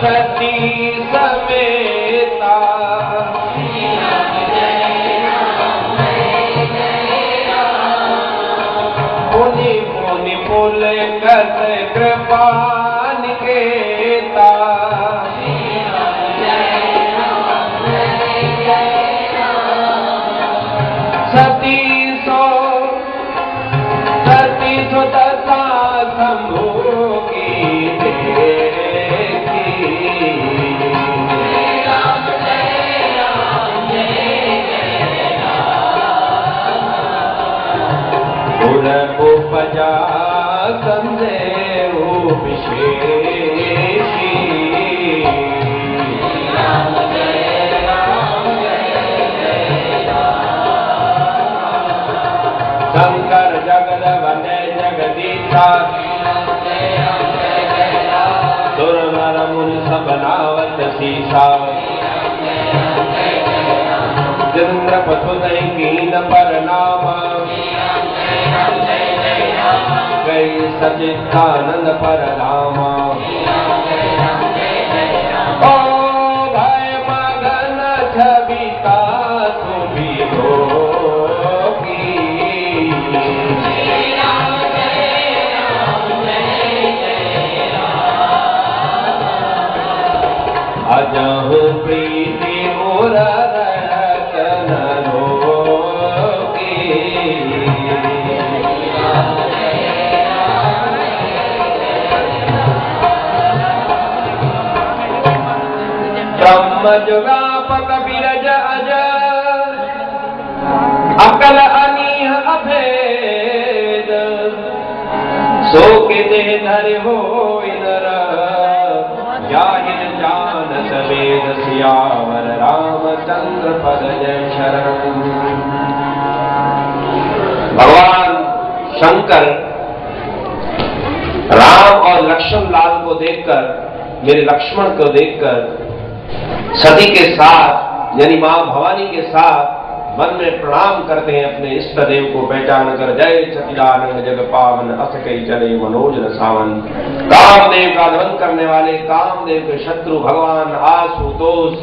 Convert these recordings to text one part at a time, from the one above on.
सती समेता मुनि मुनि पुल कत कृपा निकेता सती सो तथा शंभु की देखी पुर उपजा संदेह विशेषी शंकर जगद वने जगदीशा सुर नर मुनि सब नावत सीसा चंद्र पशुदय कीन पर नामा गई सचिदानंद पर धामा ओ भय मगन छविता सुभी हो अजहु प्रीति मोर रतन रोगी ब्रह्म व्यापक विरज अज अकल अनीह अभेद सो के देह धरे हो नर जाहिर जानत वेद सियावर रामचंद्र पद जय शरण। भगवान शंकर राम और लक्ष्मण लाल को देखकर, मेरे लक्ष्मण को देखकर सती के साथ यानी मां भवानी के साथ मन में प्रणाम करते हैं अपने इष्ट देव को पहचान कर। जय सच्चिदानंद जग पावन अस कई चले मनोज सावन। कामदेव का ध्वंस करने वाले कामदेव के शत्रु भगवान आशुतोष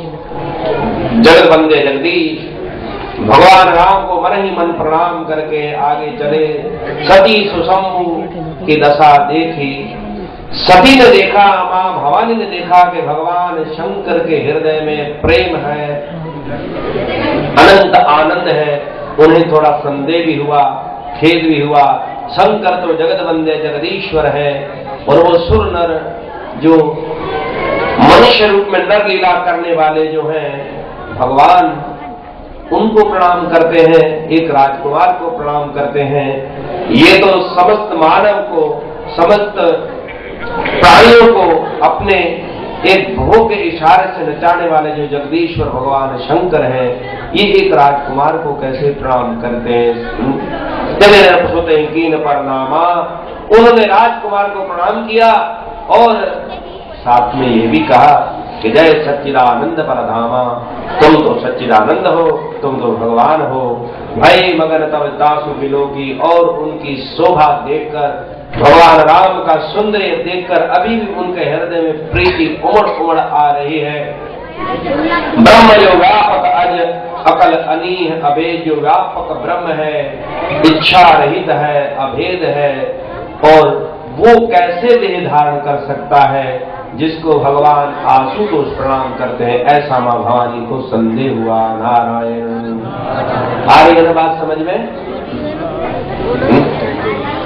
जगत बंदे जगदीश भगवान राम को मन ही मन प्रणाम करके आगे चले। सती सुशंभु की दशा देखी। सती ने देखा, मां भवानी ने देखा कि भगवान शंकर के हृदय में प्रेम है, अनंत आनंद है। उन्हें थोड़ा संदेह भी हुआ, खेद भी हुआ। शंकर तो जगत बंदे जगदीश्वर है और वो सुर नर जो मनुष्य रूप में नर लीला करने वाले जो हैं भगवान, उनको प्रणाम करते हैं, एक राजकुमार को प्रणाम करते हैं। ये तो समस्त मानव को, समस्त प्राणियों को अपने एक भोग के इशारे से नचाने वाले जो जगदीश्वर भगवान शंकर है, ये एक राजकुमार को कैसे प्रणाम करते हैं। परनामा, उन्होंने राजकुमार को प्रणाम किया और साथ में ये भी कहा कि जय सच्चिदानंद परधामा, तुम तो सच्चिदानंद हो, तुम तो भगवान हो। भय मगन तब दासु बिलोकी, और उनकी शोभा देखकर, भगवान राम का सुंदर देखकर अभी भी उनके हृदय में प्रीति उमड़ उमड़ आ रही है। ब्रह्म जो व्यापक अज अकल अनीह अभेद, जो व्यापक ब्रह्म है, इच्छा रहित है, अभेद है, और वो कैसे देह धारण कर सकता है जिसको भगवान आशुतोष प्रणाम करते हैं। ऐसा मां भवानी को संदेह हुआ। नारायण। आ रही है बात समझ में?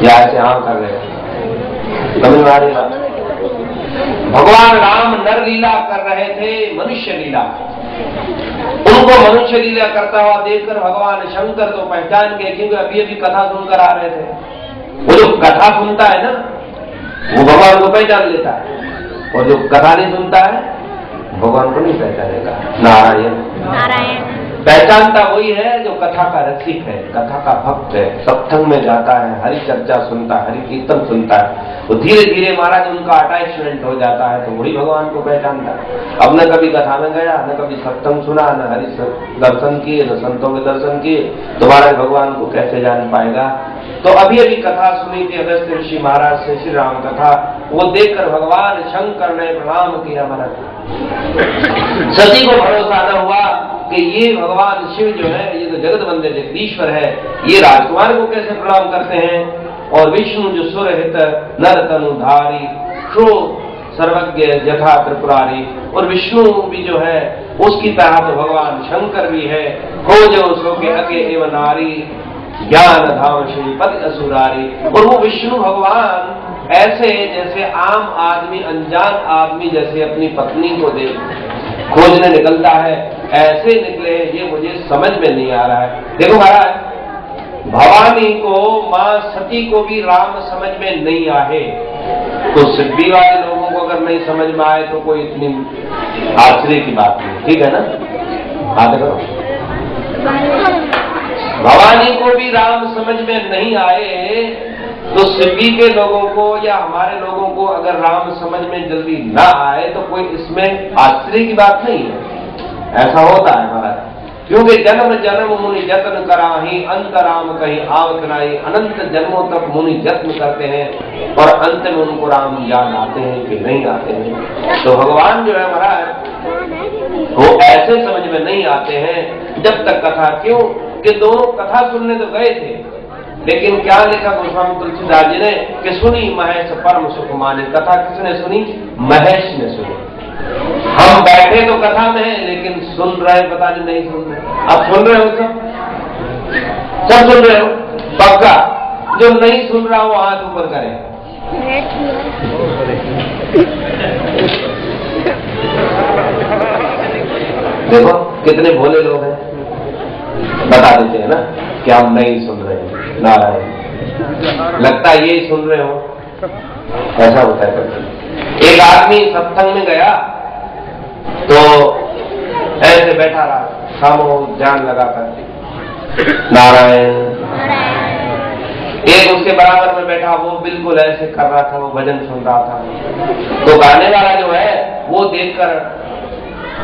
या ऐसे हाँ कर रहे समझ में आ रही बात? भगवान राम नर लीला कर रहे थे, मनुष्य लीला। उनको मनुष्य लीला करता हुआ देखकर भगवान शंकर तो पहचान गए, क्योंकि अभी अभी कथा सुनकर आ रहे थे। वो जो कथा सुनता है ना, वो भगवान को पहचान लेता है, और जो कथा नहीं सुनता है भगवान को नहीं पहचानेगा। नारायण नारायण। पहचानता वही है जो कथा का रसिक है, कथा का भक्त है, सत्संग में जाता है, हरि चर्चा सुनता है, हरि कीर्तन सुनता है, तो धीरे धीरे महाराज उनका अटैचमेंट हो जाता है, तो वही भगवान को पहचानता है। अब न कभी कथा में गया, न कभी सत्संग सुना, न हरि दर्शन किए, न संतों के दर्शन किए, तो महाराज भगवान को कैसे जान पाएगा। तो अभी अभी कथा सुनी थी अगस्त्य ऋषि महाराज से, श्री राम कथा, वो देखकर भगवान शंकर ने प्रणाम किया महाराज। सती को भरोसा न हुआ कि ये भगवान शिव जो है, ये तो जगत वंद्य जगदीश्वर है, ये राजकुमार को कैसे प्रणाम करते हैं। और विष्णु जो सुरहित नर तनुधारी शो सर्वज्ञ यथा त्रिपुरारी, और विष्णु भी जो है उसकी तरह तो भगवान शंकर भी है। खोजो सो के अके एवं नारी ज्ञान धाम श्रीपति असुरारी। और वो विष्णु भगवान ऐसे जैसे आम आदमी, अनजान आदमी जैसे अपनी पत्नी को देख खोजने निकलता है, ऐसे निकले, ये मुझे समझ में नहीं आ रहा है। देखो महाराज, भवानी को, मां सती को भी राम समझ में नहीं आए, तो सिद्धि वाले लोगों को अगर नहीं समझ में आए तो कोई इतनी आश्चर्य की बात नहीं, ठीक है ना। बात करो, भवानी को भी राम समझ में नहीं आए, तो सिद्धि के लोगों को या हमारे लोगों को अगर राम समझ में जल्दी ना आए तो कोई इसमें आश्चर्य की बात नहीं है। ऐसा होता है महाराज, क्योंकि जन्म जन्म मुनि जतन कराही, अंत राम कहीं आवत नाई। अनंत जन्मों तक मुनि जत्न करते हैं और अंत में उनको राम याद आते हैं कि नहीं आते हैं। तो भगवान जो है महाराज वो ऐसे समझ में नहीं आते हैं जब तक कथा, क्यों कि दोनों कथा सुनने तो गए थे, लेकिन क्या लिखा गोस्वामी तुलसीदास जी ने कि सुनी महेश परम सुख माने। कथा किसने सुनी? महेश ने सुनी। हम बैठे तो कथा में है, लेकिन सुन रहे पता नहीं सुन रहे। अब सुन रहे हो सब सुन रहे हो पक्का? जो नहीं सुन रहा वो हाथ ऊपर करे। देखो कितने भोले लोग हैं, बता देते हैं ना कि हम नहीं सुन रहे हैं। नारायण, लगता है ये सुन रहे हो, ऐसा होता है कभी। एक आदमी सत्संग में गया तो ऐसे बैठा रहा, खामोश ध्यान लगाकर नारायण। एक उसके बराबर में बैठा, वो बिल्कुल ऐसे कर रहा था, वो भजन सुन रहा था। तो गाने वाला जो है वो देखकर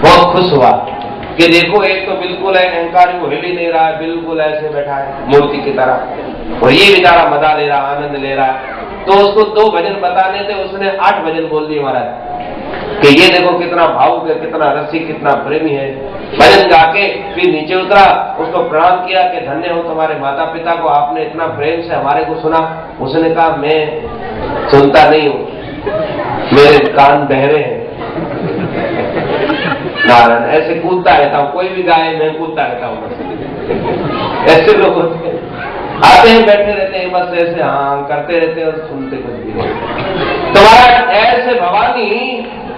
बहुत खुश हुआ कि देखो एक तो बिल्कुल है अहंकारी, वो हिल ही नहीं रहा है, बिल्कुल ऐसे बैठा है मूर्ति की तरह, और ये बेचारा मजा ले रहा, आनंद ले रहा है। तो उसको 2 भजन बताने थे, उसने 8 भजन बोल दिए महाराज कि ये देखो कितना भावुक है, कितना रसिक, कितना प्रेमी है। भजन गाके फिर नीचे उतरा, उसको प्रणाम किया कि धन्य हो तुम्हारे माता पिता को, आपने इतना प्रेम से हमारे को सुना। उसने कहा मैं सुनता नहीं हूँ, मेरे कान बहरे हैं। नारायण, ऐसे कूदता रहता हूँ, कोई भी गाए मैं कूदता रहता हूँ। ऐसे लोग होते हैं, आते हैं बैठे रहते हैं बस ऐसे हाँ करते रहते हैं और सुनते कुछ भी नहीं। तुम्हारा ऐसे भवानी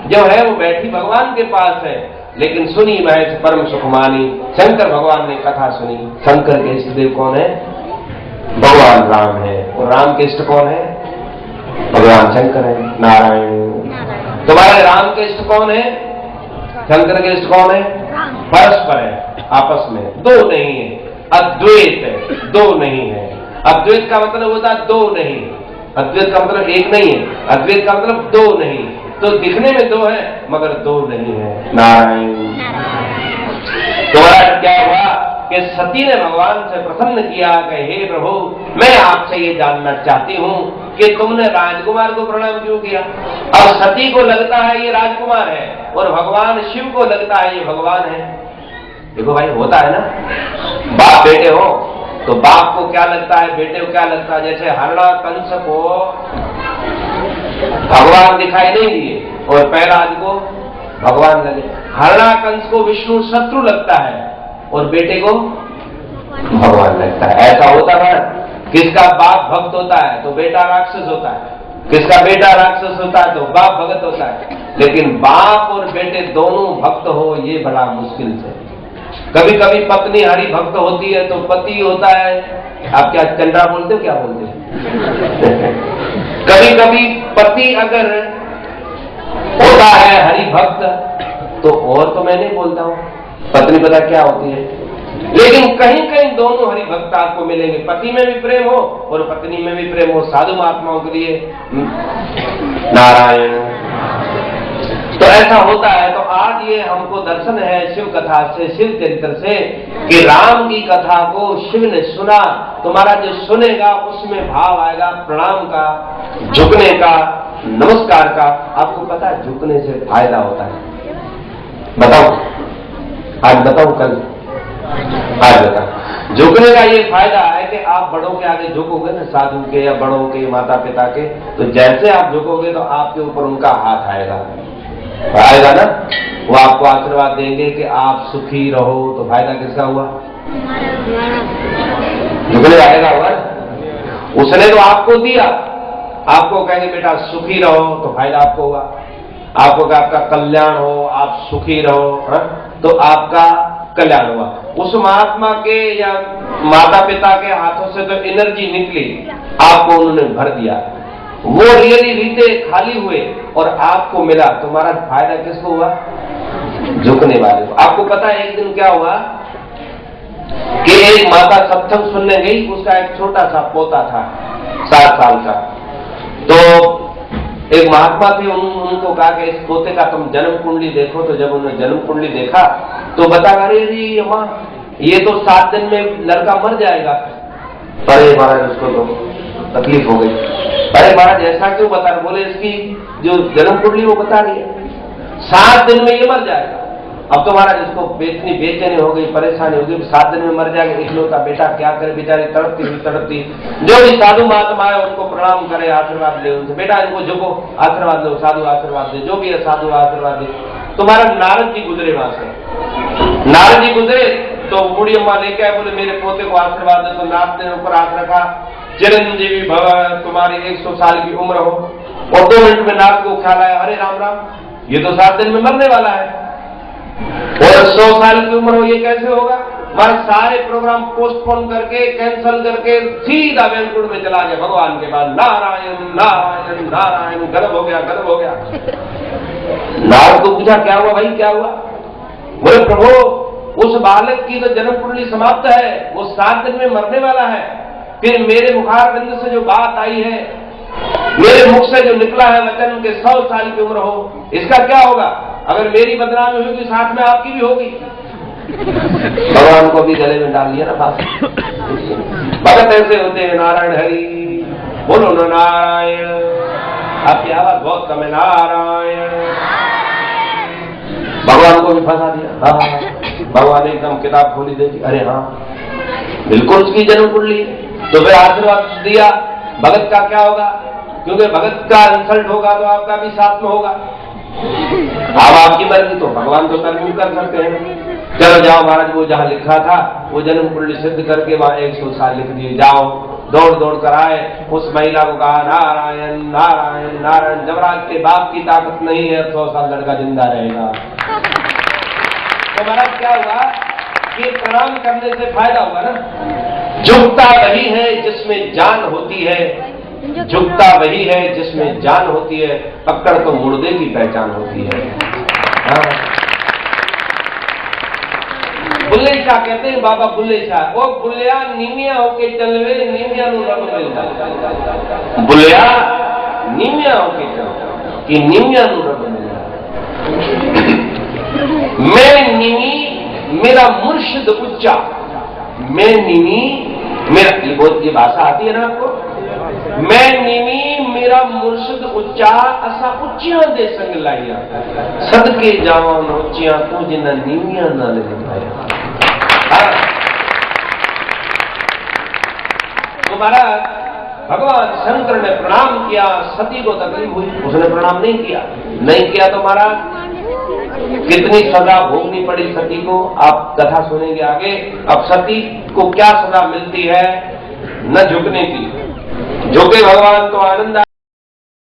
जो है वो बैठी भगवान के पास है, लेकिन सुनी महेश परम सुखमानी। शंकर भगवान ने कथा सुनी। शंकर के इष्ट देव कौन है? भगवान राम है। और राम के इष्ट कौन है? भगवान शंकर है। नारायण। तुम्हारे राम के इष्ट कौन है? शंकर के इष्ट कौन है? परस्पर है, आपस में, 2 नहीं है। अद्वैत है, 2 नहीं है। अद्वैत का मतलब होता है 2 नहीं। अद्वैत का मतलब एक नहीं है, अद्वैत का मतलब 2 नहीं। तो दिखने में 2 है मगर 2 नहीं है। नारायण। तुम्हारा क्या हुआ कि सती ने भगवान से प्रसन्न किया कि हे प्रभु, मैं आपसे ये जानना चाहती हूँ कि तुमने राजकुमार को प्रणाम क्यों किया। अब सती को लगता है ये राजकुमार है और भगवान शिव को लगता है ये भगवान है। देखो भाई, होता है ना, बाप बेटे हो तो बाप को क्या लगता है, बेटे को क्या लगता है। जैसे हरणा कंस को भगवान दिखाई नहीं दिए और प्रहलाद को भगवान लगे। हरणा कंस को विष्णु शत्रु लगता है और बेटे को भगवान लगता है। ऐसा होता है। किसका बाप भक्त होता है तो बेटा राक्षस होता है, किसका बेटा राक्षस होता है तो बाप भगत होता है। लेकिन बाप और बेटे दोनों भक्त हो ये बड़ा मुश्किल से। कभी कभी पत्नी हरि भक्त होती है तो पति होता है, आप क्या चंद्रा बोलते हो, क्या बोलते हो? कभी कभी पति अगर होता है हरि भक्त तो, और तो मैं नहीं बोलता हूं, पत्नी पता क्या होती है, लेकिन कहीं कहीं दोनों हरि भक्त आपको मिलेंगे, पति में भी प्रेम हो और पत्नी में भी प्रेम हो, साधु महात्माओं के लिए नारायण। तो ऐसा होता है। तो आज ये हमको दर्शन है शिव कथा से, शिव चरित्र से, कि राम की कथा को शिव ने सुना। तुम्हारा जो सुनेगा उसमें भाव आएगा प्रणाम का, झुकने का, नमस्कार का। आपको पता है झुकने से फायदा होता है? बताओ, आज बताओ, कल आज बताओ। झुकने का ये फायदा है कि आप बड़ों के आगे झुकोगे ना, साधु के या बड़ों के, माता पिता के, तो जैसे आप झुकोगे तो आपके ऊपर उनका हाथ आएगा ना, वो आपको आशीर्वाद देंगे कि आप सुखी रहो। तो फायदा किसका हुआ? झुकने आएगा हुआ। उसने तो आपको दिया, आपको कहेंगे बेटा सुखी रहो, तो फायदा आपको हुआ। आपको कहा आपका कल्याण हो, आप सुखी रहो, तो आपका कल्याण हुआ। उस महात्मा के या माता पिता के हाथों से तो एनर्जी निकली, आपको उन्होंने भर दिया, वो रियली रीते खाली हुए और आपको मिला। तुम्हारा फायदा किसको हुआ? झुकने वाले को। आपको पता है एक दिन क्या हुआ कि एक माता सत्संग सुनने गई, उसका एक छोटा सा पोता था 7 साल का। तो एक महात्मा थे, उनको कहा कि इस पोते का तुम जन्म कुंडली देखो। तो जब उन्होंने जन्म कुंडली देखा तो बता, अरे माँ ये तो 7 दिन में लड़का मर जाएगा। अरे महाराज उसको तो तकलीफ हो गई। अरे महाराज ऐसा क्यों बता रहे? बोले इसकी जो जन्म कुंडली वो बता रही है 7 दिन में ये मर जाएगा। अब तो महाराज इसको इतनी बेचैनी हो गई, परेशानी हो गई, 7 दिन में मर जाएगा इकलौता बेटा, क्या करे बेचारी तड़पती। जो भी साधु महात्मा है उनको प्रणाम करे, आशीर्वाद ले उनसे, बेटा इनको झुको, आशीर्वाद लो, साधु आशीर्वाद दे, जो भी है साधु आशीर्वाद दे। तुम्हारा नारद जी गुजरे वहां से, नारद जी गुजरे तो बूढ़ी अम्मा लेके आए, बोले मेरे पोते को आशीर्वाद दे। तो नारद ने ऊपर हाथ रखा, चिरंजीवी भव, तुम्हारी 100 साल की उम्र हो। और 2 मिनट में नारद को ख्याल आया, अरे राम राम, ये तो 7 दिन में मरने वाला है और 100 साल की उम्र हो, ये कैसे होगा? हमारे सारे प्रोग्राम पोस्टपोन करके, कैंसल करके सीधा वैकुंठ में चला गया भगवान के पास। नारायण नारायण नारायण, गर्व हो गया, गर्व हो गया। नारद को पूछा क्या हुआ भाई, क्या हुआ? बोले प्रभु उस बालक की तो जन्म कुंडली समाप्त है, वो 7 दिन में मरने वाला है। फिर मेरे मुखारबिंद से जो बात आई है, मेरे मुख से जो निकला है वचन के 100 साल की उम्र हो, इसका क्या होगा? अगर मेरी बदनामी होगी साथ में आपकी भी होगी। भगवान को भी गले में डाल लिया ना बात। भगत ऐसे होते हैं, नारायण हरि बोलो ना, नारायण। आपकी आवाज बहुत कम है, नारायण। भगवान को भी फंसा दिया। हाँ, भगवान एकदम किताब खोली देखी, अरे हाँ बिल्कुल उसकी जन्म कुंडली। तो फिर आशीर्वाद दिया। भगत का क्या होगा? क्योंकि भगत का इंसल्ट होगा तो आपका भी साथ में होगा। अब आपकी मर्जी, तो भगवान तो कर्म कर सकते हैं। चलो जाओ महाराज, वो जहां लिखा था वो जन्म कुंडली सिद्ध करके वहां 100 साल लिख दिए, जाओ। दौड़ दौड़ कर आए, उस महिला को कहा नारायण नारायण नारायण। जबराज के बाप की ताकत नहीं है, 100 साल लड़का जिंदा रहेगा। तो महाराज क्या हुआ कि प्रणाम करने से फायदा हुआ ना। झुकता वही है जिसमें जान होती है, झुकता वही है जिसमें जान होती है, पकड़ तो मुर्दे की पहचान होती है। बुल्ले शाह कहते हैं, बाबा बुल्ले शाह, वो बुलिया नीमिया होके चलवे, नीमिया नु रब मिलता। बुलिया नीमिया होके चल कि नीमिया नु रब मिलता। मैं नीमी मेरा मुर्शिद उच्चा, मैं नीमी मेरा, ये भाषा आती है ना आपको? मैं नीमी मेरा मुर्शिद उच्चा, असा उच्चियां दे संग लाइया, सदके जावा न उच्चियां तू जिन्ना नीमियां ना ले दिखाया। तुम्हारा भगवान शंकर ने प्रणाम किया, सती को तकलीफ हुई, उसने प्रणाम नहीं किया तो महाराज कितनी सजा भोगनी पड़ी सती को, आप कथा सुनेंगे आगे। अब सती को क्या सजा मिलती है? न झुकने की, झुके भगवान तो आनंद